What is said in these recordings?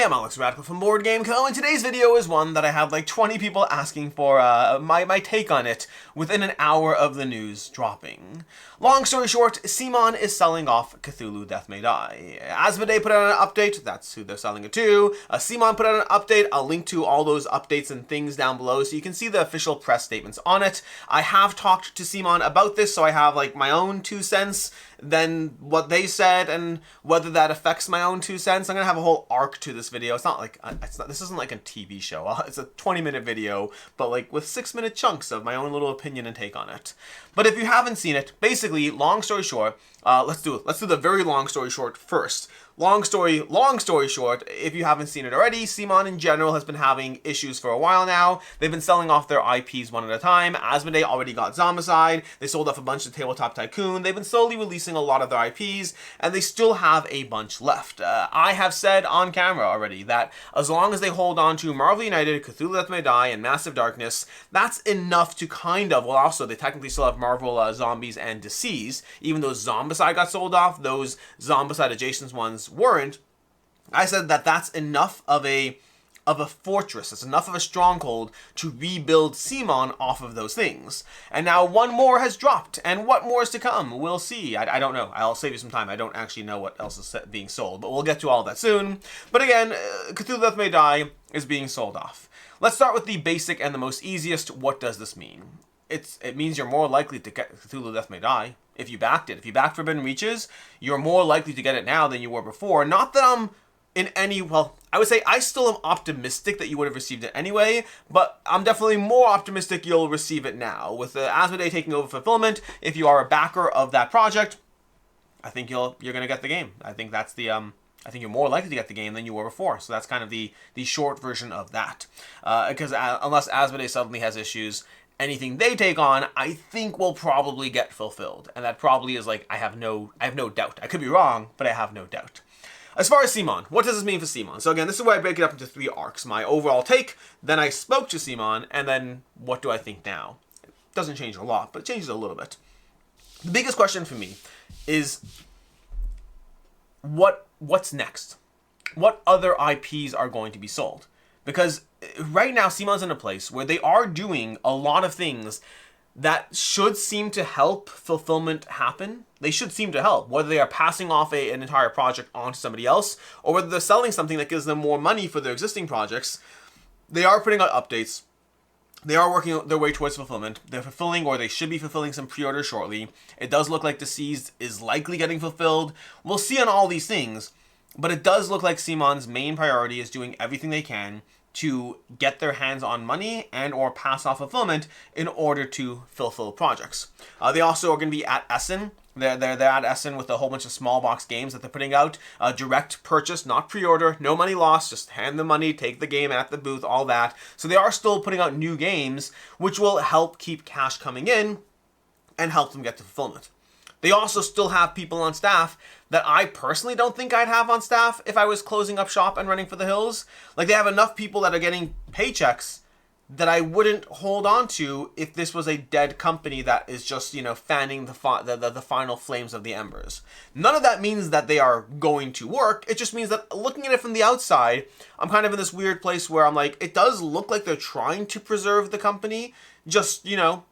Hey, I'm Alex Radcliffe from Board Game Co. and today's video is one that I had like 20 people asking for my take on it within an hour of the news dropping. Long story short, CMON is selling off Cthulhu Death May Die. Asmodee put out an update, that's who they're selling it to. CMON put out an update, I'll link to all those updates and things down below so you can see the official press statements on it. I have talked to CMON about this, so I have like my own 2 cents, then what they said, and whether that affects my own 2 cents. I'm gonna have a whole arc to this video. It's not like, this isn't like a TV show. It's a 20-minute video, but like with 6-minute chunks of my own little opinion and take on it. But if you haven't seen it, basically, long story short, let's do the very long story short first. Long story short, if you haven't seen it already, CMON in general has been having issues for a while now. They've been selling off their IPs one at a time. Asmodee already got Zombicide. They sold off a bunch of Tabletop Tycoon. They've been slowly releasing a lot of their IPs, and they still have a bunch left. I have said on camera already that as long as they hold on to Marvel United, Cthulhu Death May Die, and Massive Darkness, that's enough to kind of, well, also, they technically still have Marvel Zombies and Deceased. Even though Zombicide got sold off, those Zombicide adjacent ones weren't. I said that that's enough of a fortress, it's enough of a stronghold to rebuild CMON off of those things. And now one more has dropped, and what more is to come? We'll see. I don't know. I'll save you some time. I don't actually know what else is being sold, but we'll get to all that soon. But again, Cthulhu Death May Die is being sold off. Let's start with the basic and the most easiest. What does this mean? It means you're more likely to get Cthulhu Death May Die if you backed it. If you backed Forbidden Reaches, you're more likely to get it now than you were before. Not that I'm in any, well, I would say I still am optimistic that you would have received it anyway, but I'm definitely more optimistic you'll receive it now. With Asmodee taking over fulfillment, if you are a backer of that project, I think you're going to get the game. I think that's the, I think you're more likely to get the game than you were before. So that's kind of the short version of that. Because unless Asmodee suddenly has issues, anything they take on, I think will probably get fulfilled. And that probably is like, I have no doubt. I could be wrong, but I have no doubt. As far as CMON, what does this mean for CMON? So again, this is where I break it up into 3 arcs. My overall take, then I spoke to CMON, and then what do I think now? It doesn't change a lot, but it changes a little bit. The biggest question for me is, what's next? What other IPs are going to be sold? Because right now, CMON's in a place where they are doing a lot of things that should seem to help fulfillment happen. They should seem to help, whether they are passing off an entire project onto somebody else, or whether they're selling something that gives them more money for their existing projects. They are putting out updates. They are working their way towards fulfillment. They're fulfilling, or they should be fulfilling, some pre-orders shortly. It does look like Deceased is likely getting fulfilled. We'll see on all these things, but it does look like CMON's main priority is doing everything they can to get their hands on money and or pass off fulfillment in order to fulfill projects. They also are going to be at Essen. They're at Essen with a whole bunch of small box games that they're putting out. Direct purchase, not pre-order, no money lost, just hand the money, take the game at the booth, all that. So they are still putting out new games, which will help keep cash coming in and help them get to fulfillment. They also still have people on staff that I personally don't think I'd have on staff if I was closing up shop and running for the hills. Like, they have enough people that are getting paychecks that I wouldn't hold on to if this was a dead company that is just, you know, fanning the final flames of the embers. None of that means that they are going to work. It just means that looking at it from the outside, I'm kind of in this weird place where I'm like, it does look like they're trying to preserve the company. Just, you know,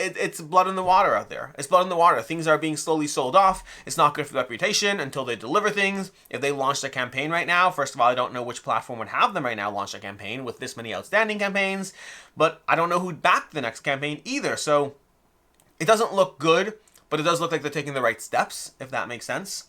it's blood in the water out there. It's blood in the water. Things are being slowly sold off. It's not good for the reputation until they deliver things. If they launched a campaign right now, first of all, I don't know which platform would have them right now launch a campaign with this many outstanding campaigns, but I don't know who'd back the next campaign either. So it doesn't look good, but it does look like they're taking the right steps, if that makes sense.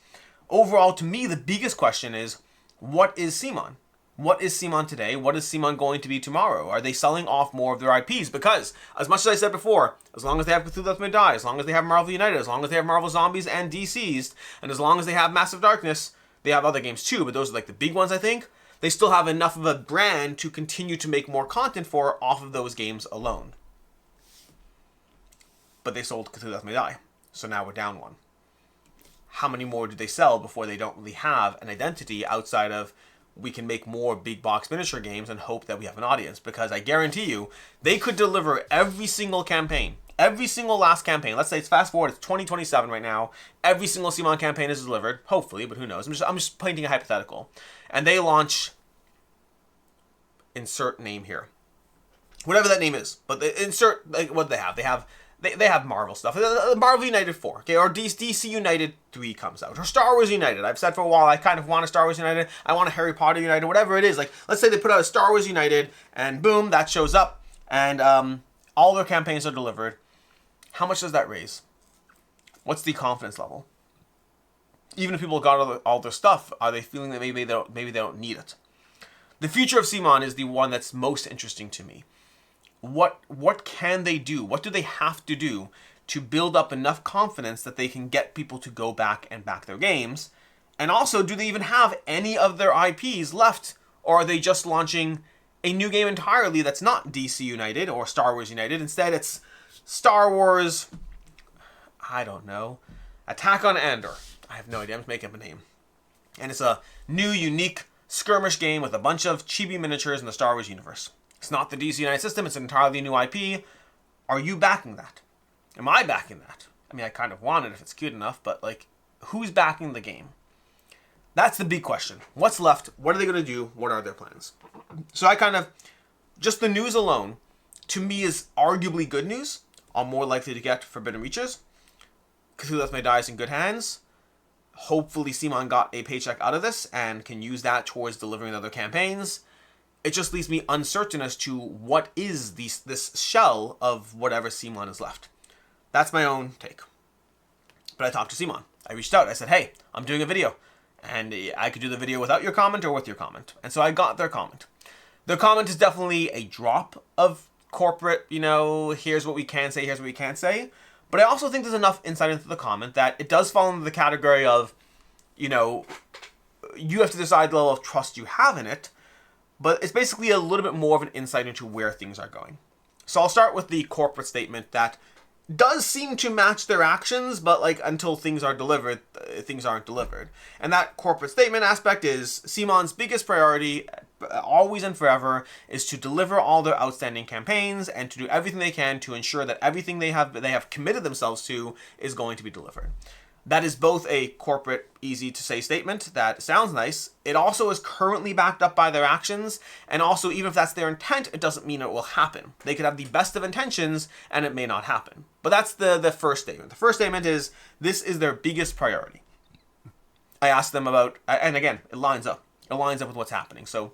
Overall, to me, the biggest question is, what is CMON? What is CMON today? What is CMON going to be tomorrow? Are they selling off more of their IPs? Because, as much as I said before, as long as they have Cthulhu Death May Die, as long as they have Marvel United, as long as they have Marvel Zombies and Deceased, and as long as they have Massive Darkness, they have other games too, but those are like the big ones, I think. They still have enough of a brand to continue to make more content for off of those games alone. But they sold Cthulhu Death May Die, so now we're down one. How many more do they sell before they don't really have an identity outside of, we can make more big box miniature games and hope that we have an audience? Because I guarantee you, they could deliver every single campaign every single last campaign, let's say it's fast forward, it's 2027 right now, every single CMON campaign is delivered, hopefully, but who knows. I'm just painting a hypothetical. And they launch, insert name here. Whatever that name is, but they insert, like, what do they have? They have Marvel stuff. Marvel United 4, okay, or DC United 3 comes out, or Star Wars United. I've said for a while I kind of want a Star Wars United. I want a Harry Potter United, whatever it is. Like, let's say they put out a Star Wars United, and boom, that shows up, and all their campaigns are delivered. How much does that raise? What's the confidence level? Even if people got all their stuff, are they feeling that maybe they don't need it? The future of CMON is the one that's most interesting to me. What can they do? What do they have to do to build up enough confidence that they can get people to go back and back their games? And also, do they even have any of their IPs left? Or are they just launching a new game entirely that's not DC United or Star Wars United? Instead, it's Star Wars, I don't know, Attack on Andor. I have no idea. I'm just making up a name. And it's a new, unique skirmish game with a bunch of chibi miniatures in the Star Wars universe. It's not the DC United system. It's an entirely new IP. Are you backing that? Am I backing that? I mean, I kind of want it if it's cute enough, but, like, who's backing the game? That's the big question. What's left? What are they going to do? What are their plans? So I kind of, just the news alone, to me is arguably good news. I'm more likely to get Forbidden Reaches. Cthulhu Death May Die is in good hands. Hopefully CMON got a paycheck out of this and can use that towards delivering other campaigns. It just leaves me uncertain as to what is this shell of whatever CMON is left. That's my own take. But I talked to CMON. I reached out. I said, hey, I'm doing a video. And I could do the video without your comment or with your comment. And so I got their comment. Their comment is definitely a drop of corporate, here's what we can say, here's what we can't say. But I also think there's enough insight into the comment that it does fall into the category of, you have to decide the level of trust you have in it. But it's basically a little bit more of an insight into where things are going. So I'll start with the corporate statement that does seem to match their actions, but until things are delivered, things aren't delivered. And that corporate statement aspect is CMON's biggest priority, always and forever, is to deliver all their outstanding campaigns and to do everything they can to ensure that everything they have committed themselves to is going to be delivered. That is both a corporate, easy-to-say statement that sounds nice. It also is currently backed up by their actions, and also, even if that's their intent, it doesn't mean it will happen. They could have the best of intentions, and it may not happen. But that's the first statement. The first statement is, this is their biggest priority. I asked them about, and again, it lines up. It lines up with what's happening. So,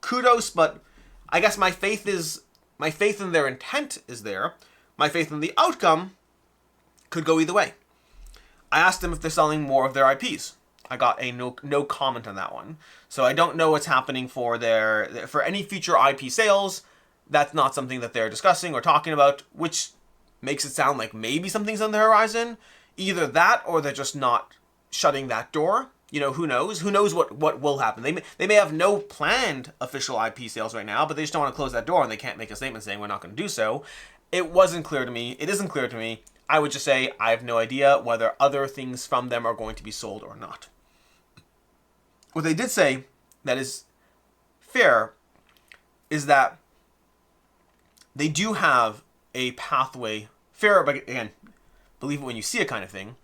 kudos, but I guess my faith in their intent is there. My faith in the outcome could go either way. I asked them if they're selling more of their IPs. I got a no comment on that one. So I don't know what's happening for any future IP sales. That's not something that they're discussing or talking about, which makes it sound like maybe something's on the horizon. Either that or they're just not shutting that door. Who knows? Who knows what will happen? They may have no planned official IP sales right now, but they just don't want to close that door and they can't make a statement saying we're not going to do so. It wasn't clear to me. It isn't clear to me. I would just say I have no idea whether other things from them are going to be sold or not. What they did say that is fair is that they do have a pathway, fair, but again, believe it when you see it kind of thing,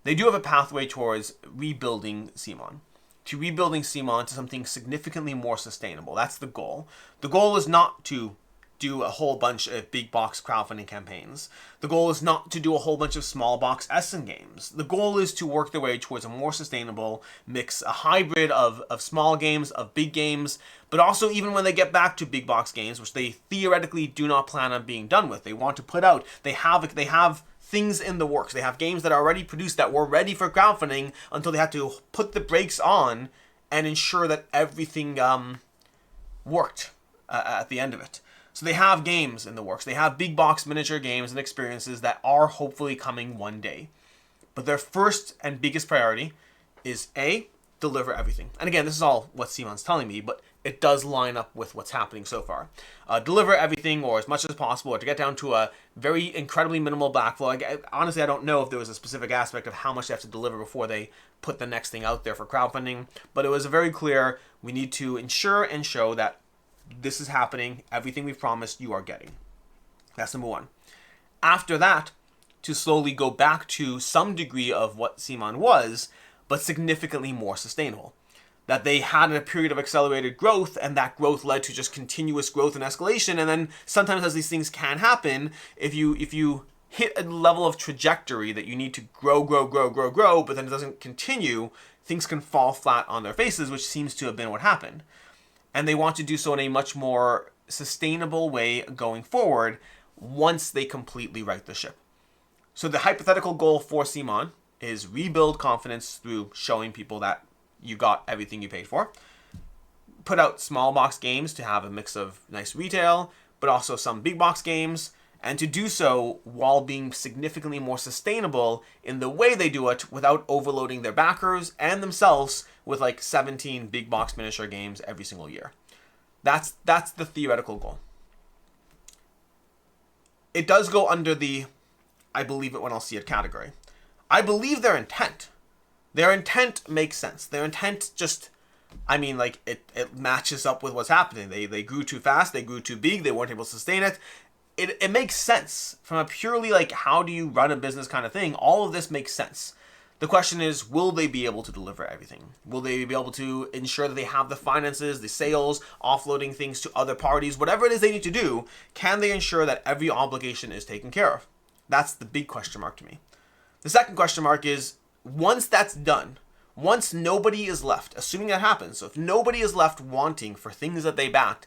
they do have a pathway towards rebuilding CMON. To rebuilding CMON to something significantly more sustainable. That's the goal. The goal is not to do a whole bunch of big box crowdfunding campaigns. The goal is not to do a whole bunch of small box Essen games. The goal is to work their way towards a more sustainable mix, a hybrid of small games, of big games, but also even when they get back to big box games, which they theoretically do not plan on being done with, they want to put out, they have things in the works. They have games that are already produced that were ready for crowdfunding until they had to put the brakes on and ensure that everything worked at the end of it. So they have games in the works. They have big box miniature games and experiences that are hopefully coming one day. But their first and biggest priority is A, deliver everything. And again, this is all what CMON's telling me, but it does line up with what's happening so far. Deliver everything or as much as possible, or to get down to a very incredibly minimal backflow. Honestly, I don't know if there was a specific aspect of how much they have to deliver before they put the next thing out there for crowdfunding. But it was very clear we need to ensure and show that this is happening. Everything we've promised, you are getting. That's number one. after that, to slowly go back to some degree of what CMON was, but significantly more sustainable. That they had a period of accelerated growth, and that growth led to just continuous growth and escalation. And then sometimes, as these things can happen, if you hit a level of trajectory that you need to grow, but then it doesn't continue, things can fall flat on their faces, which seems to have been what happened. And they want to do so in a much more sustainable way going forward once they completely right the ship. So the hypothetical goal for CMON is rebuild confidence through showing people that you got everything you paid for. Put out small box games to have a mix of nice retail, but also some big box games, and to do so while being significantly more sustainable in the way they do it without overloading their backers and themselves with like 17 big box miniature games every single year. That's the theoretical goal. It does go under the I believe it when I'll see it category. I believe their intent. Their intent makes sense. Their intent just, I mean, like, it matches up with what's happening. They grew too fast, they grew too big, they weren't able to sustain it. It makes sense from a purely, like, how do you run a business kind of thing. All of this makes sense. The question is, will they be able to deliver everything? Will they be able to ensure that they have the finances, the sales, offloading things to other parties, whatever it is they need to do, can they ensure that every obligation is taken care of? That's the big question mark to me. The second question mark is, once that's done, once nobody is left, assuming that happens, so if nobody is left wanting for things that they backed,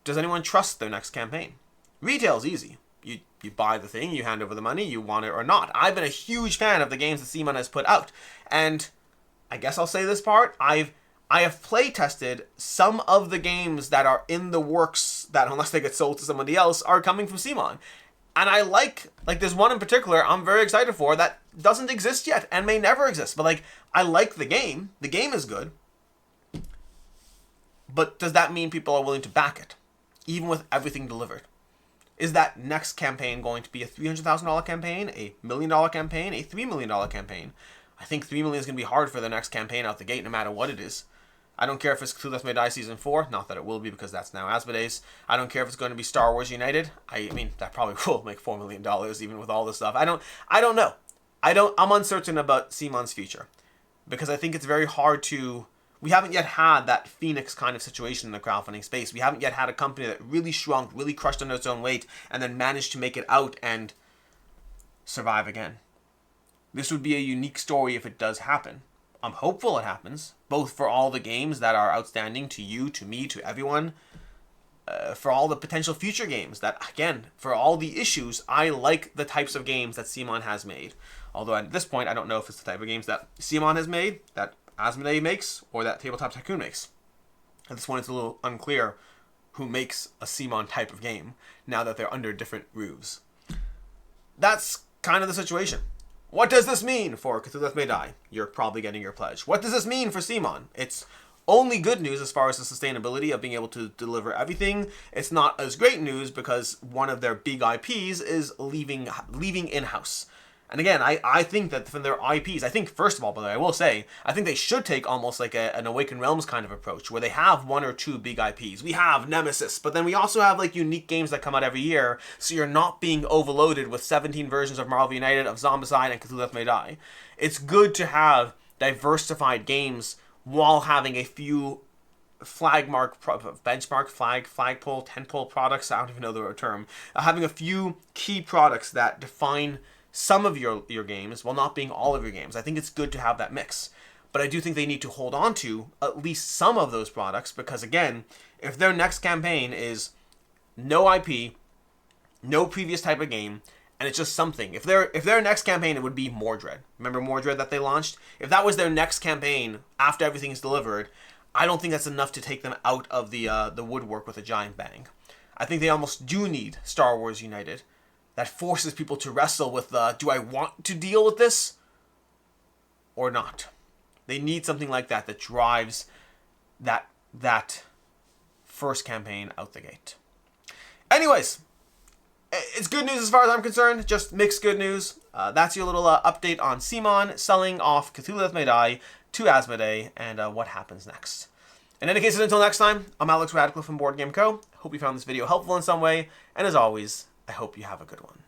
does anyone trust their next campaign? Retail's easy. You buy the thing, you hand over the money, you want it or not. I've been a huge fan of the games that CMON has put out. And I guess I'll say this part, I have play tested some of the games that are in the works that, unless they get sold to somebody else, are coming from CMON. And I like there's one in particular I'm very excited for that doesn't exist yet and may never exist. But like, I like the game. The game is good. But does that mean people are willing to back it? Even with everything delivered? Is that next campaign going to be a $300,000 campaign, a $1 million campaign, a $3 million campaign? I think $3 million is going to be hard for the next campaign out the gate, no matter what it is. I don't care if it's Cthulhu Death May Die Season 4, not that it will be because that's now Asmodee's. I don't care if it's going to be Star Wars United. I mean, that probably will make $4 million even with all this stuff. I don't know. I'm uncertain about CMON's future because I think it's very hard to... We haven't yet had that Phoenix kind of situation in the crowdfunding space. We haven't yet had a company that really shrunk, really crushed under its own weight, and then managed to make it out and survive again. This would be a unique story if it does happen. I'm hopeful it happens, both for all the games that are outstanding to you, to me, to everyone, for all the potential future games that, again, for all the issues, I like the types of games that CMON has made. Although at this point, I don't know if it's the type of games that CMON has made, that Asmodee makes, or that Tabletop Tycoon makes. At this point, it's a little unclear who makes a CMON type of game, now that they're under different roofs. That's kind of the situation. What does this mean for Cthulhu Death May Die? You're probably getting your pledge. What does this mean for CMON? It's only good news as far as the sustainability of being able to deliver everything. It's not as great news because one of their big IPs is leaving in-house. And again, I think that from their IPs, I think, first of all, by the way, I will say, I think they should take almost like an Awakened Realms kind of approach, where they have one or two big IPs. We have Nemesis, but then we also have like unique games that come out every year, so you're not being overloaded with 17 versions of Marvel United, of Zombicide, and Cthulhu Death May Die. It's good to have diversified games while having a few flagpole, tentpole products, I don't even know the term, having a few key products that define some of your games while not being all of your games. I think it's good to have that mix. But I do think they need to hold on to at least some of those products because, again, if their next campaign is no IP, no previous type of game, and it's just something. If their next campaign, it would be Mordred. Remember Mordred that they launched? If that was their next campaign after everything's delivered, I don't think that's enough to take them out of the woodwork with a giant bang. I think they almost do need Star Wars United. That forces people to wrestle with do I want to deal with this or not? They need something like that that drives that first campaign out the gate. Anyways, it's good news as far as I'm concerned. Just mixed good news. That's your little update on CMON selling off Cthulhu Death May Die to Asmodee and what happens next. In any case, until next time, I'm Alex Radcliffe from Board Game Co. Hope you found this video helpful in some way, and as always, I hope you have a good one.